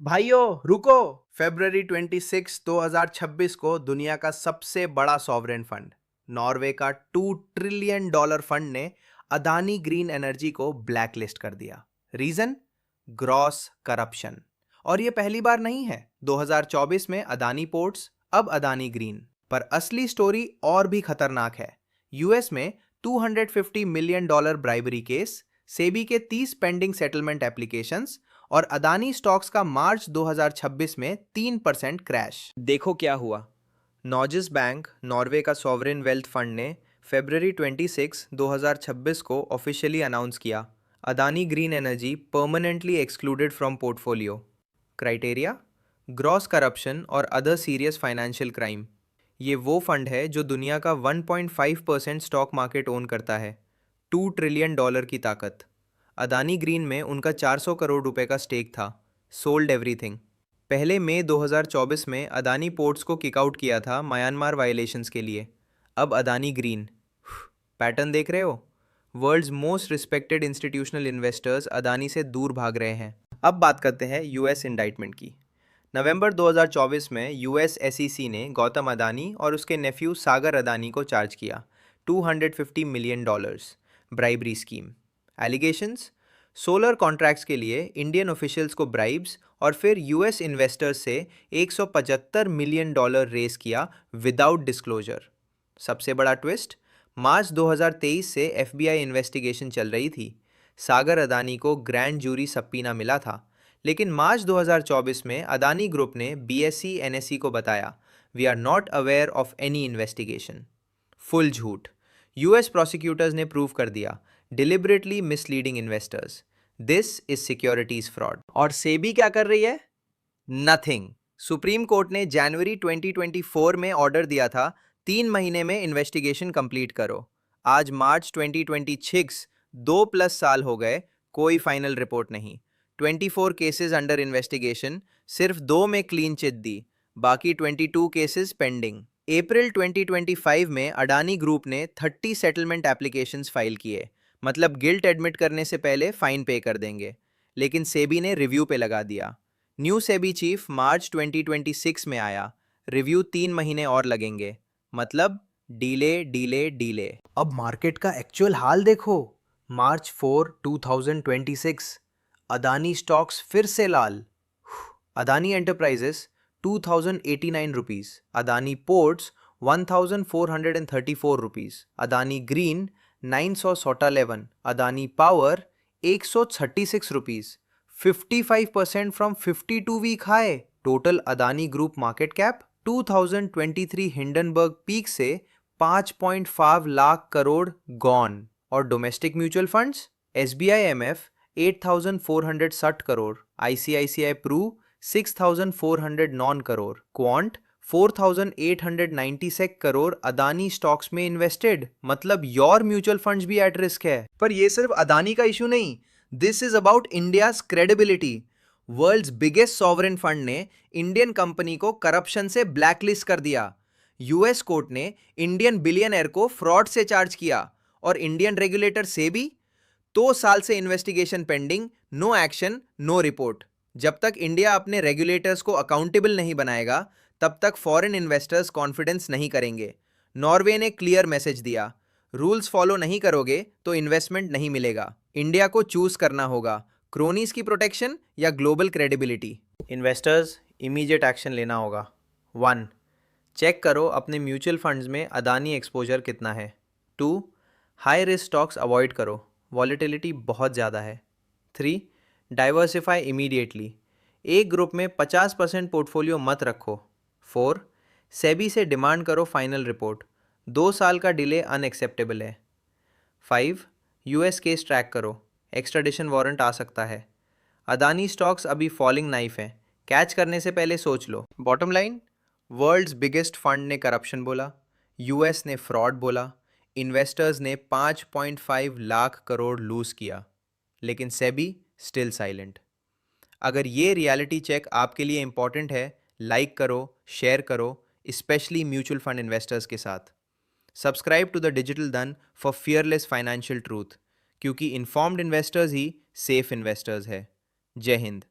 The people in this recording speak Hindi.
भाइयों रुको। फरवरी 26 2026 को दुनिया का सबसे बड़ा सॉवरेन फंड, नॉर्वे का $2 ट्रिलियन फंड ने अदानी ग्रीन एनर्जी को ब्लैकलिस्ट कर दिया। रीजन? Gross corruption. और ये पहली बार नहीं है। 2024 में अदानी पोर्ट्स, अब अदानी ग्रीन। पर असली स्टोरी और भी खतरनाक है। यूएस में $250 मिलियन ब्राइबरी केस, सेबी के 30 पेंडिंग सेटलमेंट एप्लीकेशंस और अदानी स्टॉक्स का मार्च 2026 में 3% क्रैश। देखो क्या हुआ। नॉर्जिस बैंक, नॉर्वे का सॉवरेन वेल्थ फंड ने फरवरी 26, 2026 को ऑफिशियली अनाउंस किया, Adani green energy permanently excluded from portfolio. Criteria? Gross corruption और अदर सीरियस फाइनेंशियल क्राइम। ये वो फंड है जो दुनिया का 1.5% स्टॉक मार्केट ओन करता है। $2 ट्रिलियन की ताकत। अदानी ग्रीन में उनका 400 करोड़ रुपए का स्टेक था। Sold everything. पहले मई 2024 में अदानी पोर्ट्स को किकआउट किया था म्यांमार वायलेशंस के लिए। अब अदानी ग्रीन। पैटर्न देख रहे हो? World's most respected institutional investors Adani से दूर भाग रहे हैं। अब बात करते हैं यूएस इंडाइटमेंट की। नवंबर 2024 में यूएस एसईसी ने गौतम अदानी और उसके नेफ्यू सागर अदानी को चार्ज किया $250 million bribery scheme. Allegations? Solar contracts के लिए इंडियन ऑफिशियल्स को ब्राइब्स और फिर यूएस इन्वेस्टर्स से $175 मिलियन रेस किया विदाउट डिस्क्लोजर। सबसे बड़ा ट्विस्ट? मार्च 2023 से एफबीआई इन्वेस्टिगेशन चल रही थी। सागर अदानी को ग्रैंड जूरी सबपीना मिला था, लेकिन मार्च 2024 में अदानी ग्रुप ने बीएसई एनएसई को बताया, we are not aware of any investigation. Full झूठ। यूएस प्रोसिक्यूटर्स ने प्रूव कर दिया, deliberately misleading investors. This is securities fraud. और सेबी क्या कर रही है? नथिंग। सुप्रीम कोर्ट ने जनवरी 2024 में ऑर्डर दिया था 3 महीने में इन्वेस्टिगेशन कंप्लीट करो। आज मार्च 2026, 2+ साल हो गए, कोई फाइनल रिपोर्ट नहीं। 24 केसेस अंडर इन्वेस्टिगेशन, सिर्फ 2 में क्लीन चिट दी, बाकी 22 केसेस पेंडिंग। अप्रैल 2025 में अडानी ग्रुप ने 30 सेटलमेंट एप्लीकेशंस फाइल किए, मतलब गिल्ट एडमिट करने से पहले फाइन पे कर देंगे। लेकिन सेबी ने रिव्यू पे लगा दिया। न्यू सेबी चीफ मार्च 2026 में आया, रिव्यू 3 महीने और लगेंगे, मतलब डीले डीले डीले। अब मार्केट का एक्चुअल हाल देखो। मार्च 4, 2026, अदानी स्टॉक्स फिर से लाल। Adani Enterprises 2089 rupees, Adani Ports 1434 rupees, Adani Green 911, Adani Power 136 rupees, 55% from 52 week high. Total Adani group market cap 2023 Hindenburg peak से 5.5 लाख करोड़ गॉन। और domestic mutual funds? SBI MF 8,460 crore, ICICI Pru 6,409 crore, Quant 4,896 crore Adani stocks में इन्वेस्टेड। मतलब योर म्यूचुअल फंड्स भी एट रिस्क है। पर ये सिर्फ अदानी का इशू नहीं, this is about India's credibility. World's biggest sovereign fund ने इंडियन कंपनी को करप्शन से ब्लैकलिस्ट कर दिया। यूएस कोर्ट ने इंडियन बिलियनर को फ्रॉड से चार्ज किया, और इंडियन रेगुलेटर सेबी 2 साल से investigation pending, no action, no report. जब तक इंडिया अपने रेगुलेटर्स को अकाउंटेबल नहीं बनाएगा, तब तक फॉरेन इन्वेस्टर्स कॉन्फिडेंस नहीं करेंगे। नॉर्वे ने क्लियर मैसेज दिया, रूल्स फॉलो नहीं करोगे तो इन्वेस्टमेंट नहीं मिलेगा। इंडिया को चूज करना होगा, क्रोनीज की प्रोटेक्शन या global credibility. Investors, immediate action लेना होगा। 1. चेक करो अपने म्यूचुअल फंड्स में अदानी एक्सपोजर कितना है। 2. हाई रिस्क स्टॉक्स अवॉइड करो, वॉलेटिलिटी बहुत ज़्यादा है। 3. डाइवर्सिफाई इमीडिएटली, एक ग्रुप में 50% पोर्टफोलियो मत रखो। 4. सेबी से डिमांड करो फाइनल रिपोर्ट, 2 साल का डिले अनएक्सेप्टेबल है। 5. यूएस केस ट्रैक करो, एक्स्ट्राडिशन वारंट आ सकता है। अदानी स्टॉक्स अभी फॉलिंग नाइफ है, कैच करने से पहले सोच लो। Bottom line, world's biggest fund ने करप्शन बोला, यूएस ने फ्रॉड बोला, इन्वेस्टर्स ने 5.5 लाख करोड़ लूज किया, लेकिन सेबी स्टिल साइलेंट। अगर ये रियलिटी चेक आपके लिए इंपॉर्टेंट है, लाइक करो, शेयर करो, स्पेशली म्यूचुअल फंड इन्वेस्टर्स के साथ। सब्सक्राइब टू द डिजिटल धन फॉर फियरलेस फाइनेंशियल ट्रूथ, क्योंकि इन्फॉर्म्ड इन्वेस्टर्स ही सेफ इन्वेस्टर्स है। जय हिंद।